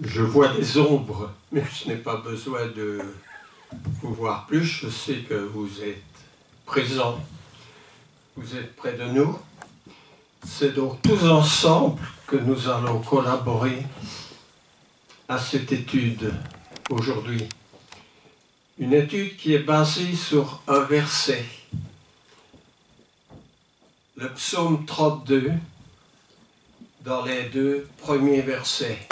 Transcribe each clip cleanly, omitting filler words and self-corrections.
Je vois des ombres, mais je n'ai pas besoin de vous voir plus. Je sais que vous êtes présents, vous êtes près de nous. C'est donc tous ensemble que nous allons collaborer à cette étude aujourd'hui. Une étude qui est basée sur un verset, le psaume 32, dans les 2 premiers versets.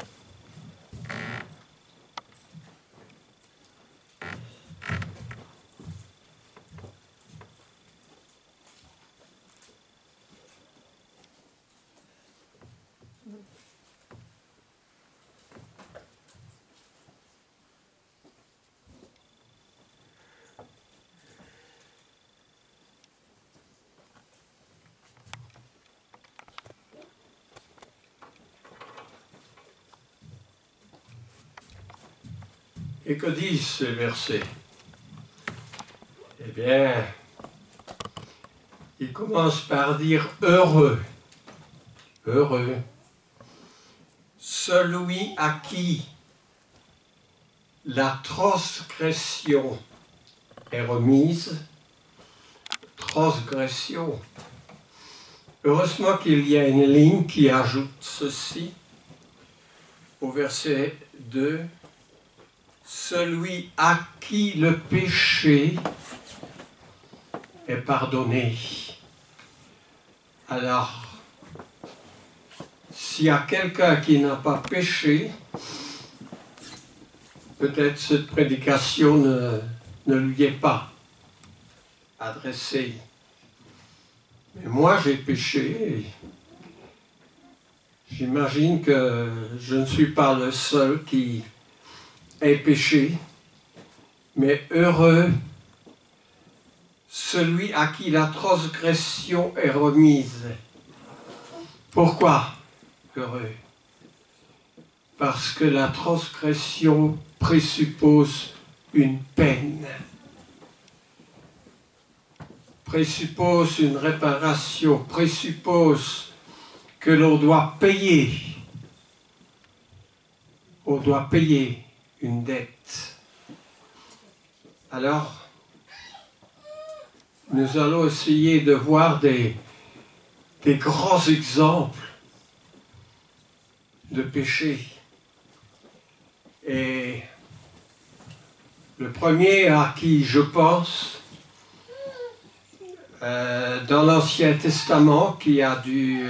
Et que disent ces versets? Eh bien, il commence par dire « heureux ». Heureux. Celui à qui la transgression est remise. Transgression. Heureusement qu'il y a une ligne qui ajoute ceci au verset 2. Celui à qui le péché est pardonné. Alors, s'il y a quelqu'un qui n'a pas péché, peut-être cette prédication ne lui est pas adressée. Mais moi, j'ai péché. J'imagine que je ne suis pas le seul qui ait péché, mais heureux celui à qui la transgression est remise. Pourquoi heureux? Parce que la transgression présuppose une peine, présuppose une réparation, présuppose que l'on doit payer. On doit payer une dette. Alors, nous allons essayer de voir des grands exemples de péché. Et le premier à qui je pense, dans l'Ancien Testament, qui a dû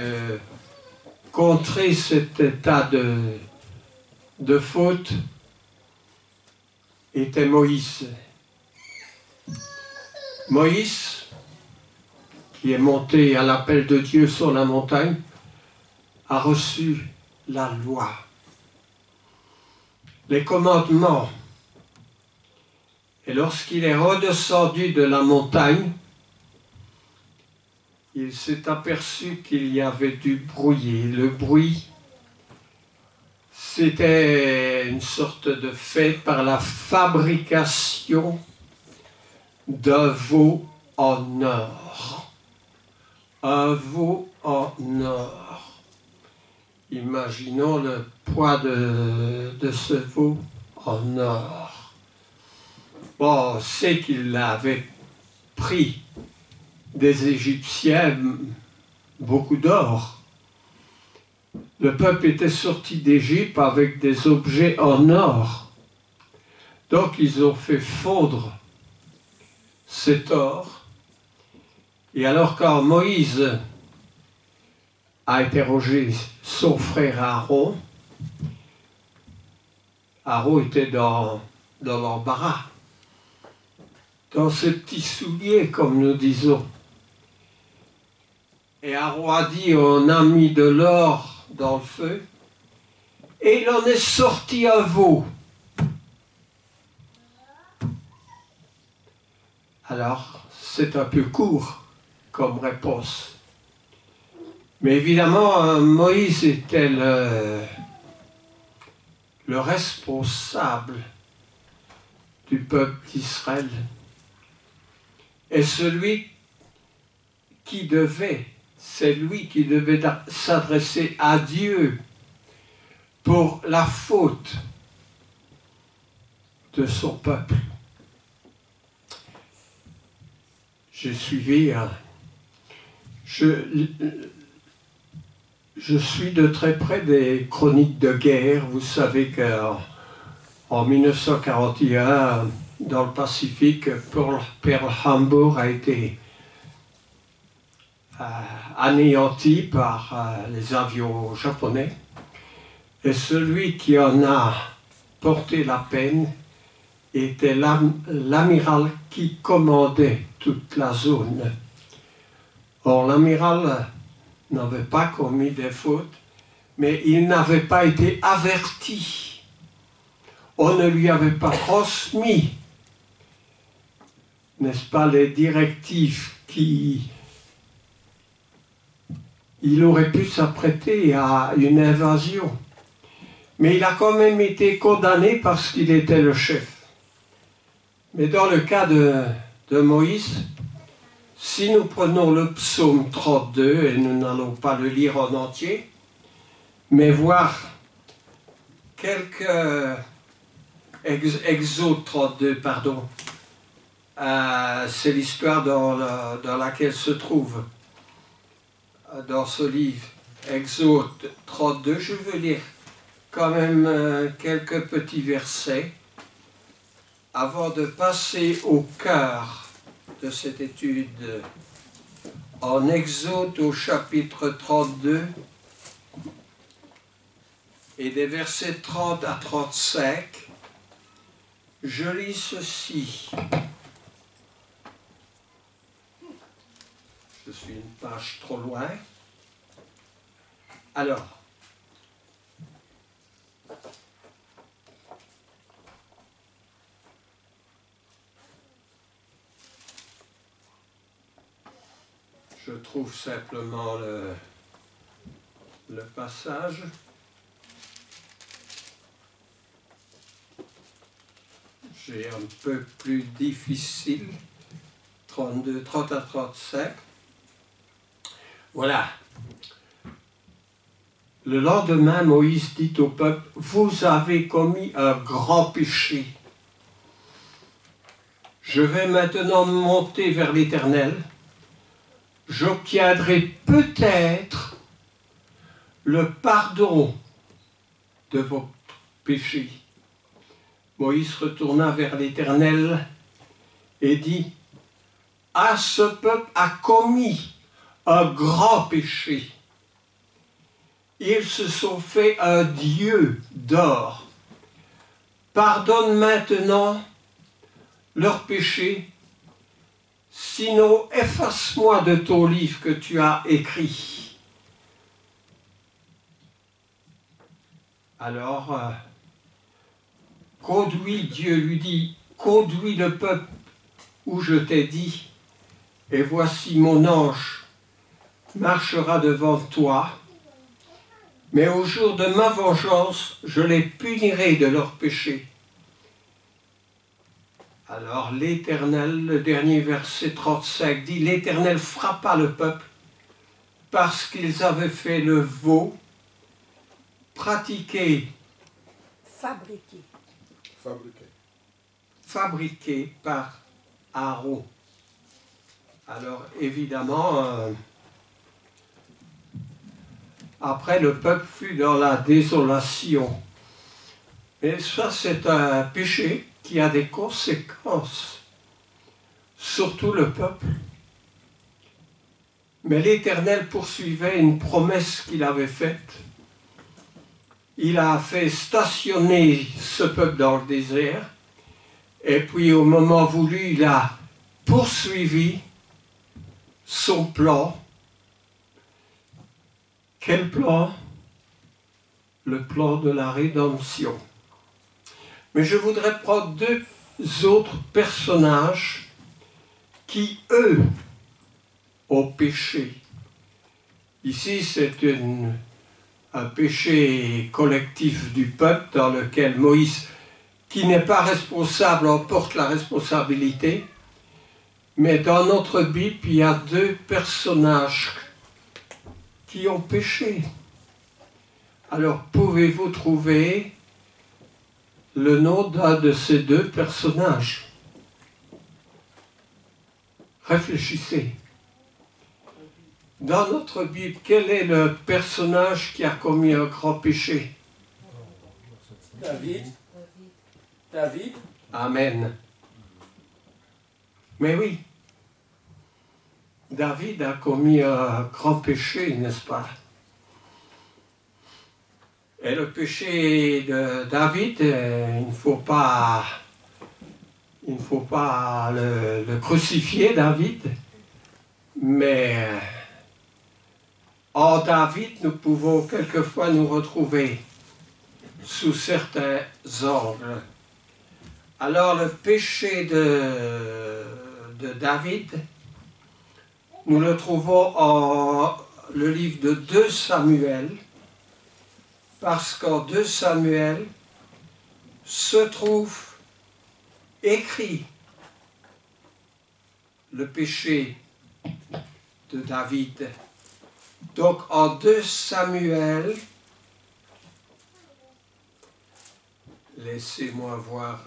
contrer cet état de faute, était Moïse. Moïse, qui est monté à l'appel de Dieu sur la montagne, a reçu la loi, les commandements. Et lorsqu'il est redescendu de la montagne, il s'est aperçu qu'il y avait du bruit. Le bruit, c'était une sorte de fait par la fabrication d'un veau en or. Un veau en or. Imaginons le poids de ce veau en or. Bon, on sait qu'il avait pris des Égyptiens beaucoup d'or. Le peuple était sorti d'Égypte avec des objets en or. Donc ils ont fait fondre cet or. Et alors quand Moïse a interrogé son frère Aaron, Aaron était dans l'embarras, dans ses petits souliers, comme nous disons. Et Aaron a dit, on a mis de l'or dans le feu, et il en est sorti un veau. Alors, c'est un peu court comme réponse. Mais évidemment, Moïse était le responsable du peuple d'Israël. Et c'est lui qui devait s'adresser à Dieu pour la faute de son peuple. J'ai suivi, je suis de très près des chroniques de guerre. Vous savez qu'en 1941, dans le Pacifique, Pearl Harbor a été anéanti par les avions japonais. Et celui qui en a porté la peine était l'amiral qui commandait toute la zone. Or, l'amiral n'avait pas commis des fautes, mais il n'avait pas été averti. On ne lui avait pas transmis, n'est-ce pas, les directives qui... Il aurait pu s'apprêter à une invasion. Mais il a quand même été condamné parce qu'il était le chef. Mais dans le cas de Moïse, si nous prenons le psaume 32, et nous n'allons pas le lire en entier, mais voir quelques Exode 32, pardon, c'est l'histoire dans laquelle se trouve, dans ce livre, Exode 32, je veux lire quand même quelques petits versets avant de passer au cœur de cette étude. En Exode au chapitre 32 et des versets 30 à 35, je lis ceci. Je suis une page trop loin. Alors, je trouve simplement le passage. J'ai un peu plus difficile, 32, 30 à 35. Voilà. Le lendemain, Moïse dit au peuple, « Vous avez commis un grand péché. Je vais maintenant monter vers l'Éternel. J'obtiendrai peut-être le pardon de vos péchés. » Moïse retourna vers l'Éternel et dit, « Ah, ce peuple a commis un grand péché. Ils se sont fait un dieu d'or. Pardonne maintenant leurs péchés, sinon efface-moi de ton livre que tu as écrit. » Alors, Dieu lui dit, « Conduis le peuple où je t'ai dit, et voici mon ange marchera devant toi, mais au jour de ma vengeance, je les punirai de leurs péchés. » Alors l'Éternel, le dernier verset 35 dit, « L'Éternel frappa le peuple parce qu'ils avaient fait le veau, fabriqué par Aaron. » Alors évidemment, après le peuple fut dans la désolation. Mais ça c'est un péché qui a des conséquences, surtout le peuple. Mais l'Éternel poursuivait une promesse qu'il avait faite. Il a fait stationner ce peuple dans le désert, et puis au moment voulu, il a poursuivi son plan. Quel plan? Le plan de la rédemption. Mais je voudrais prendre deux autres personnages qui, eux, ont péché. Ici, c'est un péché collectif du peuple dans lequel Moïse, qui n'est pas responsable, en porte la responsabilité. Mais dans notre Bible, il y a deux personnages qui ont péché. Alors, pouvez-vous trouver le nom d'un de ces deux personnages? Réfléchissez. Dans notre Bible, quel est le personnage qui a commis un grand péché? David. Amen. Mais oui, David a commis un grand péché, n'est-ce pas? Et le péché de David, il ne faut pas le crucifier, David, mais en David, nous pouvons quelquefois nous retrouver sous certains angles. Alors le péché de David, nous le trouvons en le livre de 2 Samuel, parce qu'en 2 Samuel se trouve écrit le péché de David. Donc en 2 Samuel, laissez-moi voir,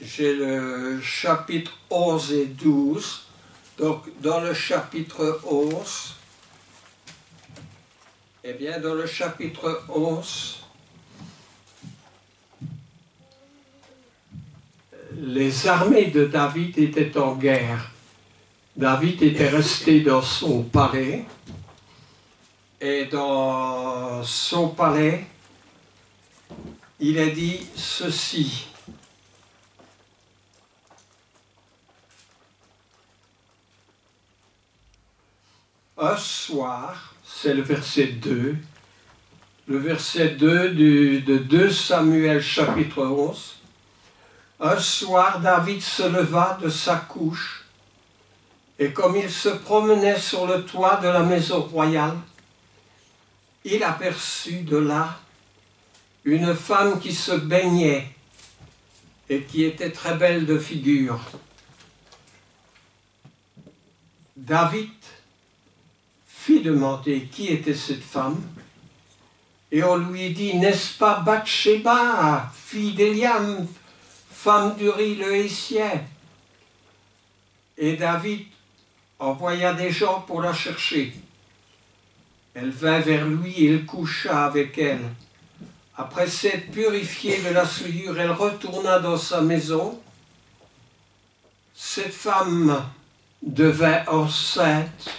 j'ai le chapitre 11 et 12. Donc dans le chapitre 11, eh bien dans le chapitre 11, les armées de David étaient en guerre. David était resté dans son palais, et dans son palais, il a dit ceci. Un soir, c'est le verset 2, de 2 Samuel chapitre 11. Un soir, David se leva de sa couche, et comme il se promenait sur le toit de la maison royale, il aperçut de là une femme qui se baignait et qui était très belle de figure. David fit demander qui était cette femme, et on lui dit, n'est-ce pas Bathsheba, fille d'Éliam, femme d'Uri le Hétien? Et David envoya des gens pour la chercher. Elle vint vers lui et il coucha avec elle. Après s'être purifiée de la souillure, elle retourna dans sa maison. Cette femme devint enceinte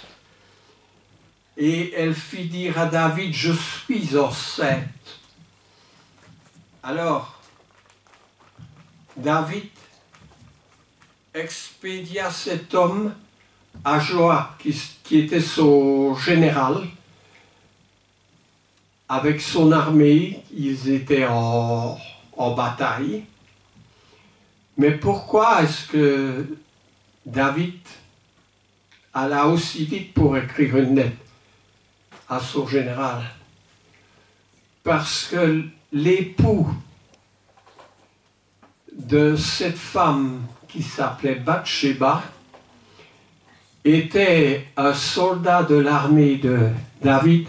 et elle fit dire à David, je suis enceinte. Alors, David expédia cet homme à Joab, qui était son général, avec son armée. Ils étaient en bataille. Mais pourquoi est-ce que David alla aussi vite pour écrire une lettre à son général? Parce que l'époux de cette femme qui s'appelait Bathsheba était un soldat de l'armée de David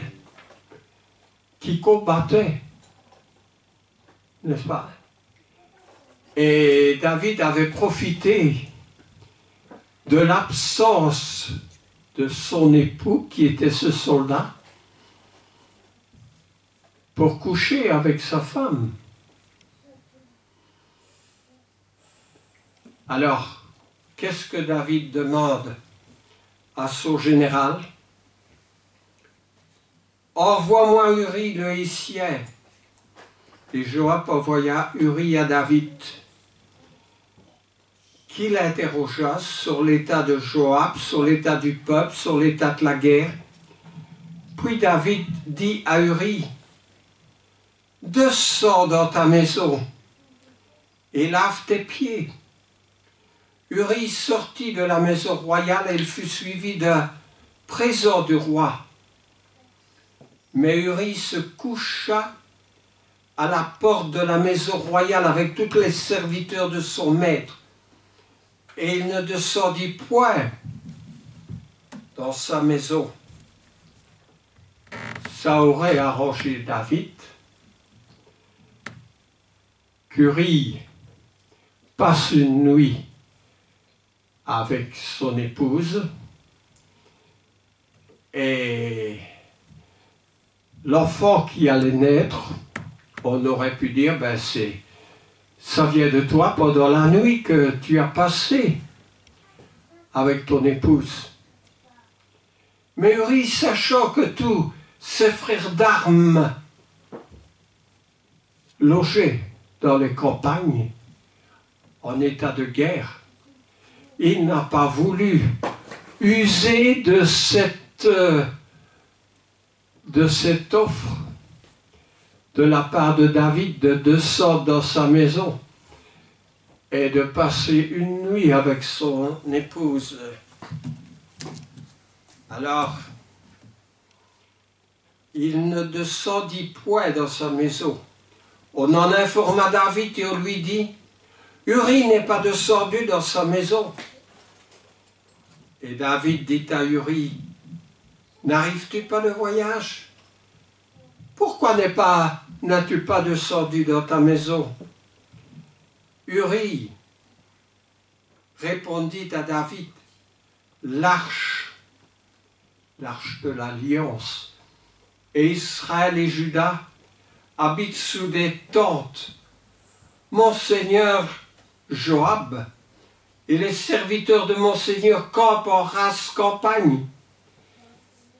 qui combattait, n'est-ce pas? Et David avait profité de l'absence de son époux, qui était ce soldat, pour coucher avec sa femme. Alors, qu'est-ce que David demande à son général? Envoie-moi Uri le Hétien. Et Joab envoya Uri à David, qui l'interrogea sur l'état de Joab, sur l'état du peuple, sur l'état de la guerre. Puis David dit à Uri, descends dans ta maison et lave tes pieds. Uri sortit de la maison royale et il fut suivi d'un présent du roi. Mais Uri se coucha à la porte de la maison royale avec tous les serviteurs de son maître, et il ne descendit point dans sa maison. ça aurait arrangé David qu'Urie passe une nuit avec son épouse et l'enfant qui allait naître, on aurait pu dire, ben ça vient de toi pendant la nuit que tu as passé avec ton épouse. Mais Urie, sachant que tous ses frères d'armes logeaient dans les campagnes, en état de guerre, il n'a pas voulu user de cette offre de la part de David de descendre dans sa maison et de passer une nuit avec son épouse. Alors, il ne descendit point dans sa maison. On en informa David et on lui dit, Urie n'est pas descendu dans sa maison. Et David dit à Urie, n'arrives-tu pas de voyage? Pourquoi n'as-tu pas descendu dans ta maison? Urie répondit à David, l'arche de l'alliance, et Israël et Juda habitent sous des tentes. Mon seigneur Joab et les serviteurs de mon seigneur campent en rase campagne.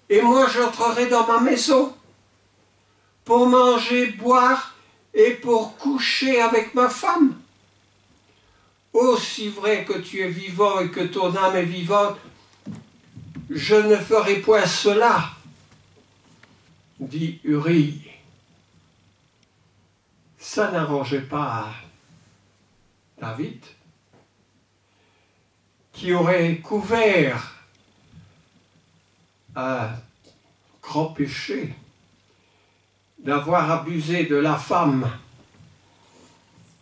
Et moi j'entrerai dans ma maison pour manger, boire et pour coucher avec ma femme. Aussi vrai que tu es vivant et que ton âme est vivante, je ne ferai point cela, dit Urie. Ça n'arrangeait pas David, qui aurait couvert un grand péché d'avoir abusé de la femme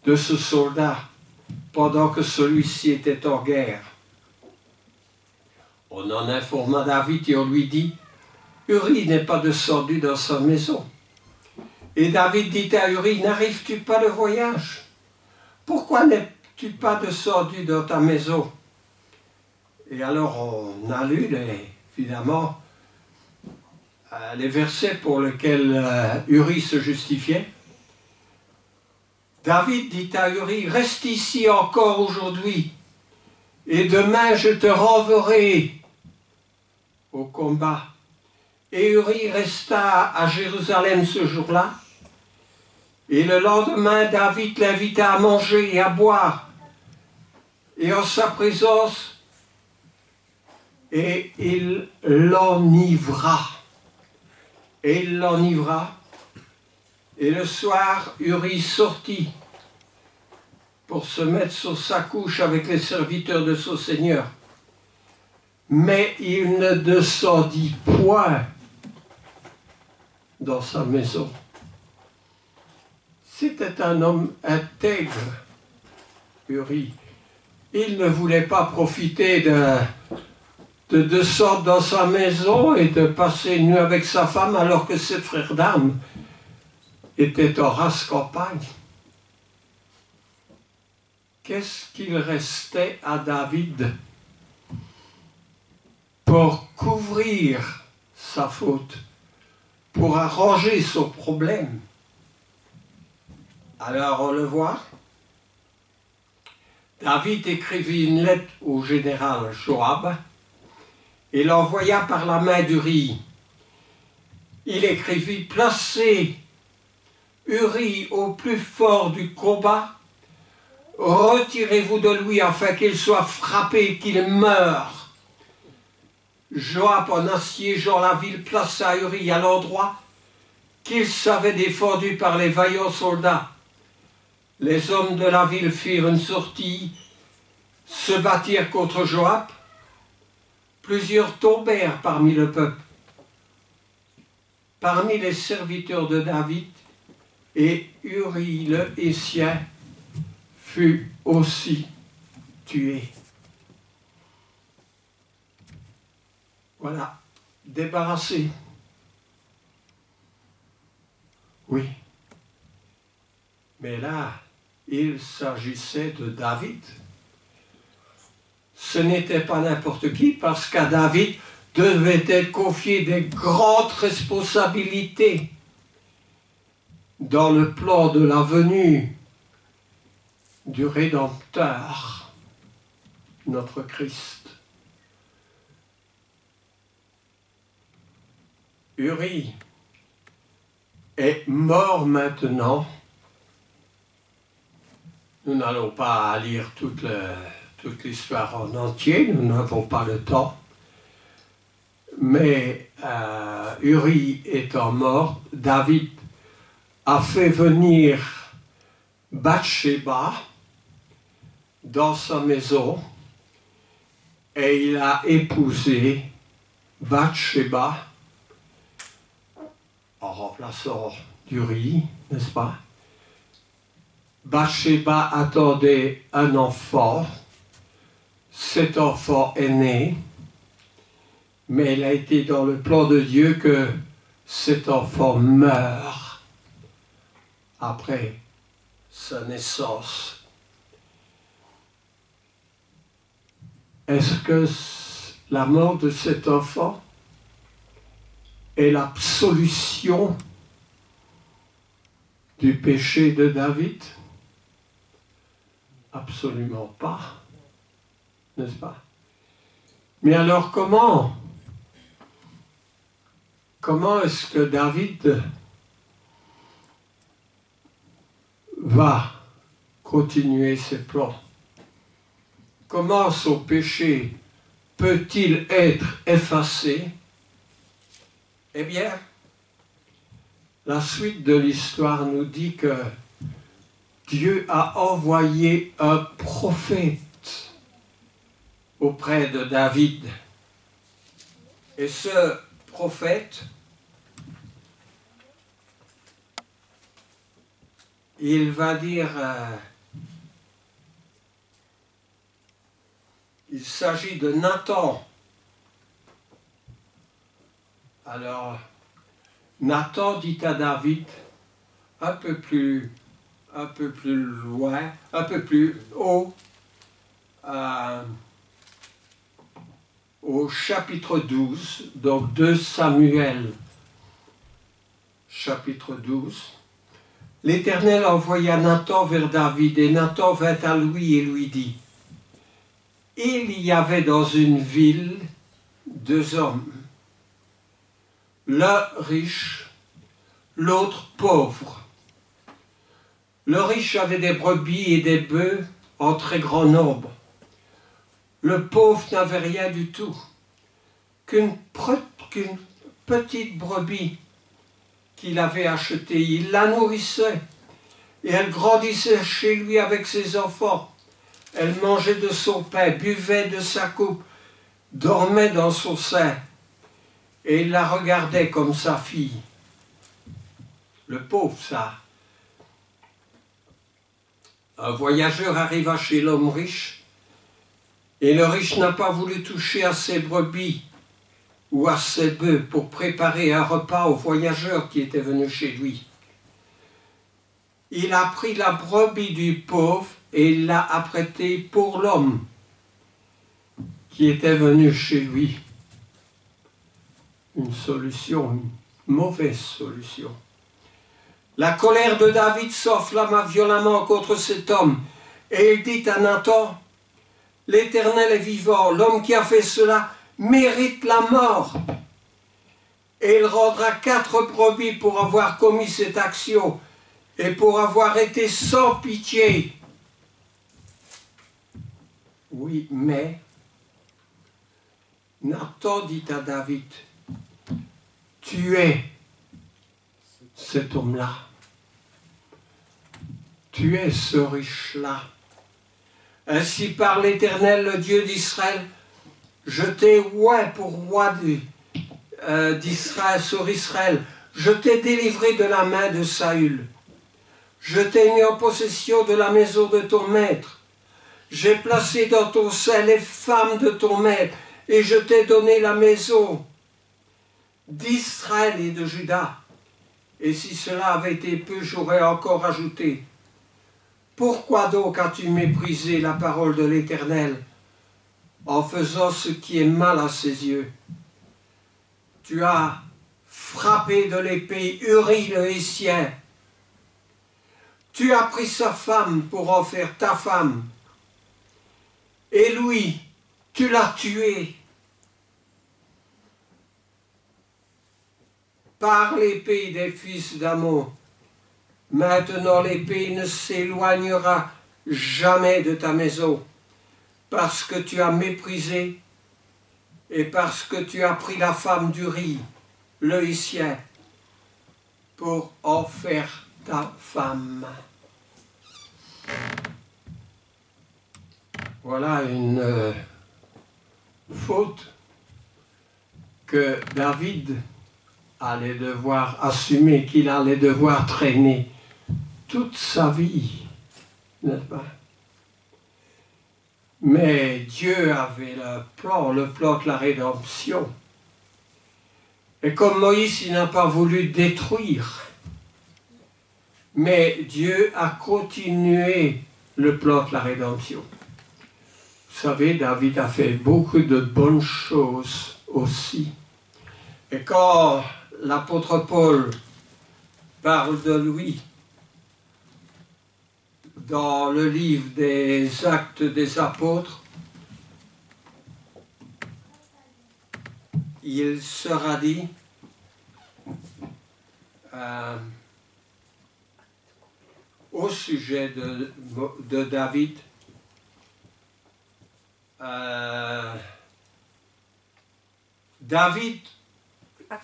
de ce soldat pendant que celui-ci était en guerre. On en informa David et on lui dit, Urie n'est pas descendu dans sa maison. Et David dit à Urie, n'arrives-tu pas de voyage? Pourquoi n'es-tu pas descendu dans ta maison? Et alors on a lu, évidemment, les versets pour lesquels Urie se justifiait. David dit à Urie, reste ici encore aujourd'hui, et demain je te renverrai au combat. Et Urie resta à Jérusalem ce jour-là, et le lendemain David l'invita à manger et à boire, et en sa présence, et il l'enivra. Et il l'enivra. Et le soir, Urie sortit pour se mettre sur sa couche avec les serviteurs de son Seigneur. Mais il ne descendit point dans sa maison. C'était un homme intègre, Urie. Il ne voulait pas profiter de descendre dans sa maison et de passer une nuit avec sa femme alors que ses frères d'armes étaient en rase campagne. Qu'est-ce qu'il restait à David pour couvrir sa faute, pour arranger son problème? Alors on le voit. David écrivit une lettre au général Joab et l'envoya par la main d'Urie. Il écrivit, placez Urie au plus fort du combat, retirez-vous de lui afin qu'il soit frappé et qu'il meure. Joab, en assiégeant la ville, plaça Urie à l'endroit qu'il savait défendu par les vaillants soldats. Les hommes de la ville firent une sortie, se battirent contre Joab. Plusieurs tombèrent parmi le peuple, parmi les serviteurs de David, et Urie le Hétien fut aussi tué. Voilà, débarrassé Oui. Mais là, il s'agissait de David. Ce n'était pas n'importe qui, parce qu'à David devaient être confiées des grandes responsabilités dans le plan de la venue du Rédempteur, notre Christ. Uri est mort maintenant. Nous n'allons pas lire toute l'histoire en entier, nous n'avons pas le temps. Mais Uri étant mort, David a fait venir Bathsheba dans sa maison et il a épousé Bathsheba en remplaçant Uri, n'est-ce pas? Bathsheba attendait un enfant. Cet enfant est né, mais il a été dans le plan de Dieu que cet enfant meurt après sa naissance. Est-ce que la mort de cet enfant est l'absolution du péché de David? Absolument pas, n'est-ce pas? Mais alors comment est-ce que David va continuer ses plans? Comment son péché peut-il être effacé? Eh bien, la suite de l'histoire nous dit que Dieu a envoyé un prophète auprès de David. Et ce prophète, il va dire, il s'agit de Nathan. Alors, Nathan dit à David, un peu plus loin, un peu plus haut, au chapitre 12, donc 2 Samuel, chapitre 12. L'Éternel envoya Nathan vers David, et Nathan vint à lui et lui dit, il y avait dans une ville 2 hommes, l'un riche, l'autre pauvre. Le riche avait des brebis et des bœufs en très grand nombre. Le pauvre n'avait rien du tout, qu'une petite brebis qu'il avait achetée. Il la nourrissait et elle grandissait chez lui avec ses enfants. Elle mangeait de son pain, buvait de sa coupe, dormait dans son sein et il la regardait comme sa fille. Le pauvre, ça. Un voyageur arriva chez l'homme riche et le riche n'a pas voulu toucher à ses brebis ou à ses bœufs pour préparer un repas au voyageur qui était venu chez lui. Il a pris la brebis du pauvre et il l'a apprêtée pour l'homme qui était venu chez lui. Une solution, une mauvaise solution. La colère de David s'enflamma violemment contre cet homme et il dit à Nathan, « L'Éternel est vivant, l'homme qui a fait cela mérite la mort. » Et il rendra 4 brebis pour avoir commis cette action et pour avoir été sans pitié. Oui, mais Nathan dit à David, « Tu es cet homme-là. Tu es ce riche-là. Ainsi parle l'Éternel, le Dieu d'Israël. Je t'ai oint pour roi d'Israël, sur Israël. Je t'ai délivré de la main de Saül. Je t'ai mis en possession de la maison de ton maître. J'ai placé dans ton sein les femmes de ton maître, et je t'ai donné la maison d'Israël et de Juda. Et si cela avait été peu, j'aurais encore ajouté, pourquoi donc as-tu méprisé la parole de l'Éternel en faisant ce qui est mal à ses yeux? Tu as frappé de l'épée Uri le Hétien. Tu as pris sa femme pour en faire ta femme. Et lui, tu l'as tué. Par l'épée des fils d'Ammon. Maintenant l'épée ne s'éloignera jamais de ta maison, parce que tu as méprisé et parce que tu as pris la femme d'Uri, le Hétien, pour en faire ta femme. Voilà une faute que David allait devoir assumer, qu'il allait devoir traîner toute sa vie, n'est-ce pas? Mais Dieu avait le plan de la rédemption. Et comme Moïse, il n'a pas voulu détruire, mais Dieu a continué le plan de la rédemption. Vous savez, David a fait beaucoup de bonnes choses aussi. Et quand l'apôtre Paul parle de lui dans le livre des Actes des Apôtres, il sera dit au sujet de David, David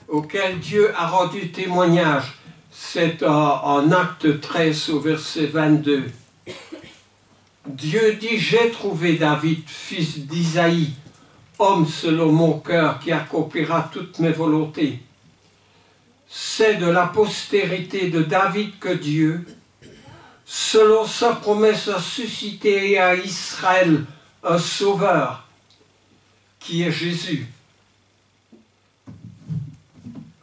auquel Dieu a rendu témoignage, c'est en Acte 13 au verset 22. Dieu dit, j'ai trouvé David, fils d'Isaïe, homme selon mon cœur, qui accomplira toutes mes volontés. C'est de la postérité de David que Dieu, selon sa promesse, a suscité à Israël un sauveur, qui est Jésus.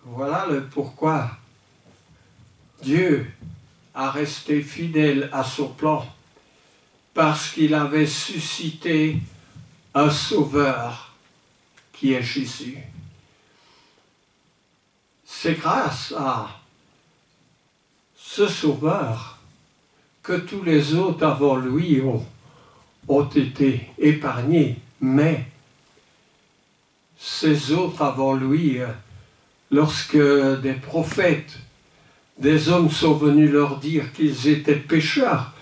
Voilà le pourquoi Dieu a resté fidèle à son plan, parce qu'il avait suscité un sauveur qui est Jésus. C'est grâce à ce sauveur que tous les autres avant lui ont été épargnés, mais ces autres avant lui, lorsque des prophètes, des hommes sont venus leur dire qu'ils étaient pécheurs,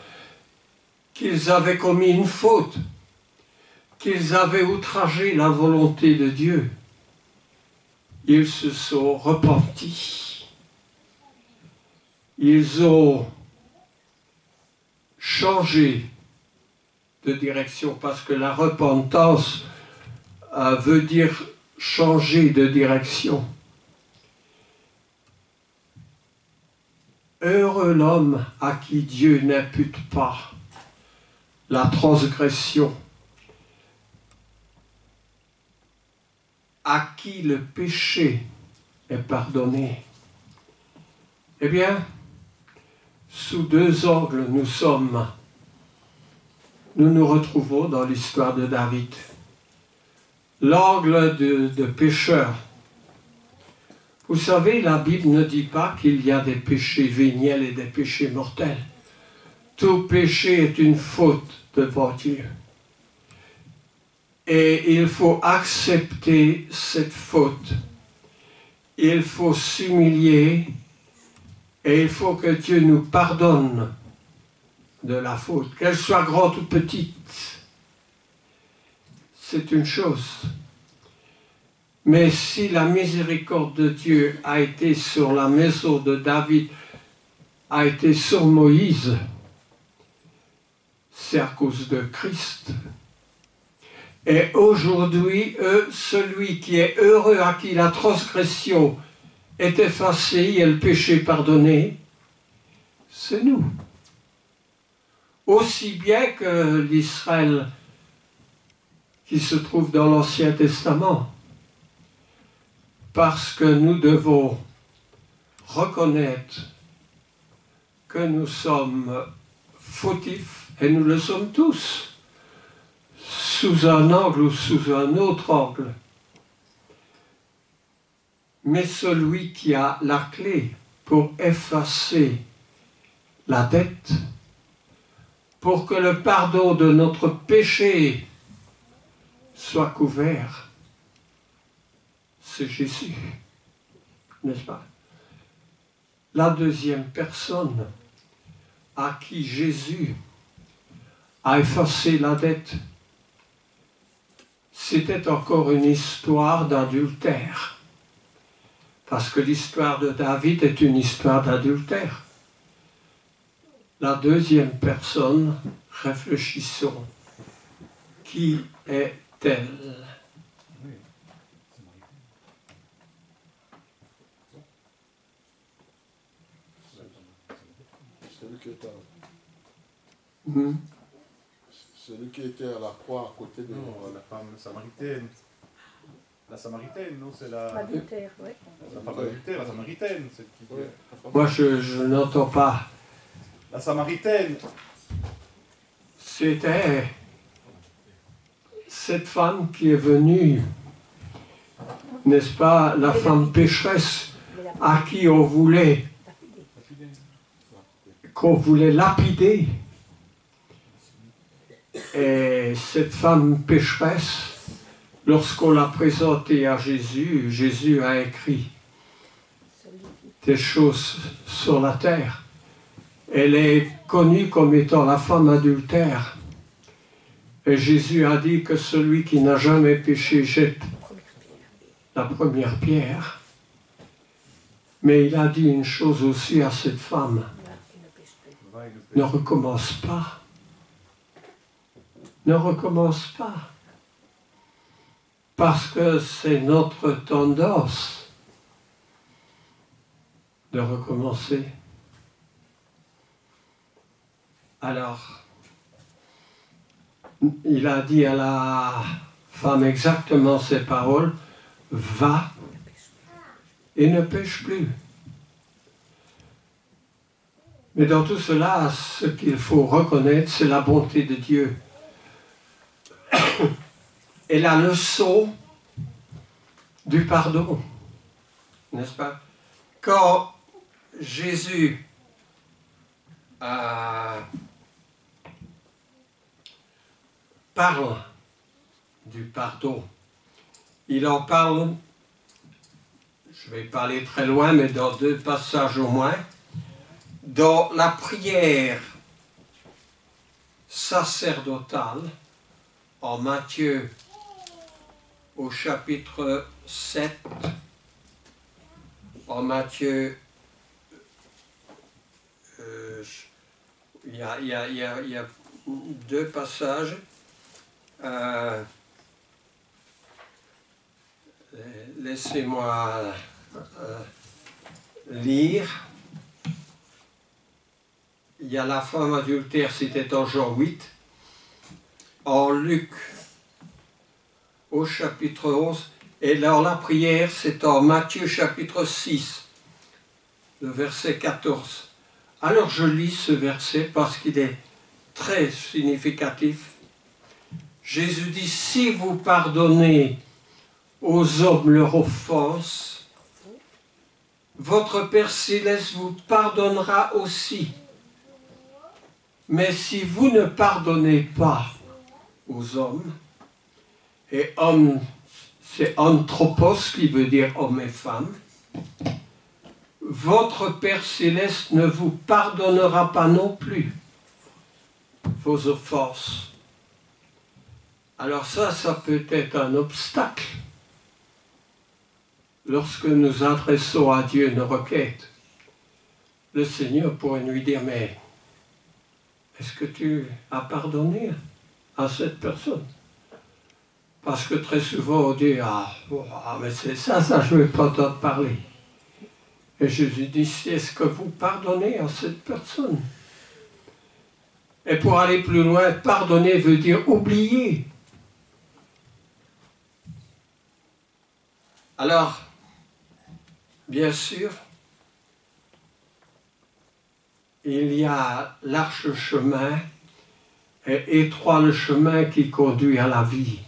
qu'ils avaient commis une faute, qu'ils avaient outragé la volonté de Dieu, ils se sont repentis. Ils ont changé de direction, parce que la repentance veut dire changer de direction. Heureux l'homme à qui Dieu n'impute pas la transgression, à qui le péché est pardonné. Eh bien, sous deux angles nous nous retrouvons dans l'histoire de David. L'angle de pécheur. Vous savez, la Bible ne dit pas qu'il y a des péchés véniels et des péchés mortels. Tout péché est une faute devant Dieu. Et il faut accepter cette faute. Il faut s'humilier et il faut que Dieu nous pardonne de la faute, qu'elle soit grande ou petite. C'est une chose. Mais si la miséricorde de Dieu a été sur la maison de David, a été sur Moïse, c'est à cause de Christ. Et aujourd'hui, celui qui est heureux, à qui la transgression est effacée et le péché pardonné, c'est nous. Aussi bien que l'Israël qui se trouve dans l'Ancien Testament. Parce que nous devons reconnaître que nous sommes fautifs, et nous le sommes tous, sous un angle ou sous un autre angle. Mais celui qui a la clé pour effacer la dette, pour que le pardon de notre péché soit couvert, c'est Jésus, n'est-ce pas? La deuxième personne à qui Jésus a effacé la dette, c'était encore une histoire d'adultère. Parce que l'histoire de David est une histoire d'adultère. La deuxième personne, réfléchissons. Qui est-elle? Celui qui était à la croix à côté de la femme samaritaine. La samaritaine, non, c'est la... Adultère, oui. La femme adultère, la samaritaine. Celle qui... Moi, je n'entends pas. La samaritaine. C'était cette femme qui est venue, n'est-ce pas, la femme pécheresse à qui on voulait lapider. Et cette femme pécheresse, lorsqu'on l'a présentée à Jésus, Jésus a écrit des choses sur la terre. Elle est connue comme étant la femme adultère. Et Jésus a dit que celui qui n'a jamais péché jette la première pierre. Mais il a dit une chose aussi à cette femme. Ne recommence pas. Ne recommence pas. Parce que c'est notre tendance de recommencer. Alors, il a dit à la femme exactement ces paroles, « Va et ne pêche plus ». Mais dans tout cela, ce qu'il faut reconnaître, c'est la bonté de Dieu. Et la leçon du pardon, n'est-ce pas? Quand Jésus parle du pardon, il en parle, je vais pas aller très loin, mais dans 2 passages au moins, dans la prière sacerdotale, en Matthieu au chapitre 7, en Matthieu, il y a 2 passages. Laissez-moi lire. Il y a la femme adultère, c'était en Jean 8. En Luc, au chapitre 11, et là, la prière, c'est en Matthieu, chapitre 6, le verset 14. Alors, je lis ce verset parce qu'il est très significatif. Jésus dit, si vous pardonnez aux hommes leur offense, votre Père Céleste vous pardonnera aussi. Mais si vous ne pardonnez pas aux hommes, et homme, c'est anthropos qui veut dire homme et femme, votre Père Céleste ne vous pardonnera pas non plus vos offenses. Alors ça peut être un obstacle lorsque nous adressons à Dieu nos requêtes. Le Seigneur pourrait nous dire, mais est-ce que tu as pardonné à cette personne? Parce que très souvent on dit, mais c'est ça, je ne veux pas t'en parler. Et Jésus dit, est-ce que vous pardonnez à cette personne? Et pour aller plus loin, pardonner veut dire oublier. Alors, bien sûr, il y a large chemin et étroit le chemin qui conduit à la vie.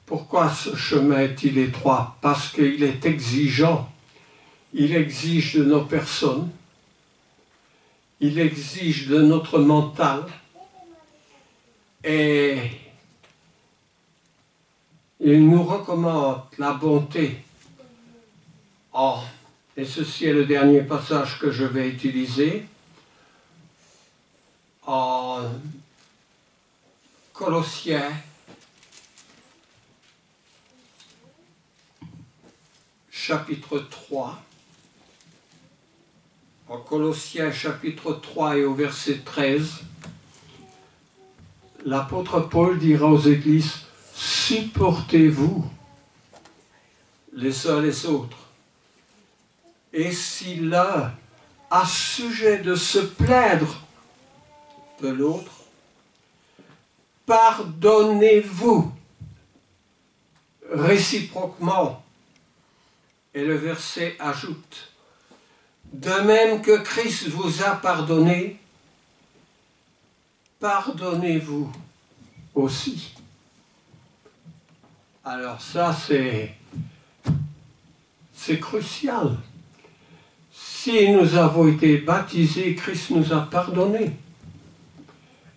Pourquoi ce chemin est-il étroit? Parce qu'il est exigeant. Il exige de nos personnes. Il exige de notre mental. Et il nous recommande la bonté. Et ceci est le dernier passage que je vais utiliser. En Colossiens, chapitre 3. En Colossiens, chapitre 3 et au verset 13, l'apôtre Paul dira aux églises, « Supportez-vous les uns les autres. Et si l'un a sujet de se plaindre de l'autre, pardonnez-vous réciproquement. » Et le verset ajoute, « De même que Christ vous a pardonné, pardonnez-vous aussi. » Alors ça, c'est crucial. Si nous avons été baptisés, Christ nous a pardonné.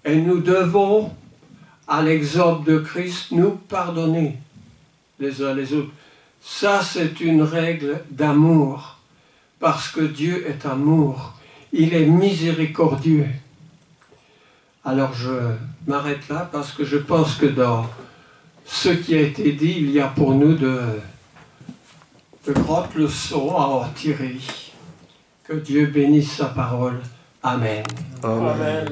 Et nous devons, à l'exemple de Christ, nous pardonner les uns les autres. Ça, c'est une règle d'amour, parce que Dieu est amour. Il est miséricordieux. Alors je m'arrête là, parce que je pense que dans ce qui a été dit, il y a pour nous de grandes leçons à en tirer. Que Dieu bénisse sa parole. Amen. Amen. Amen.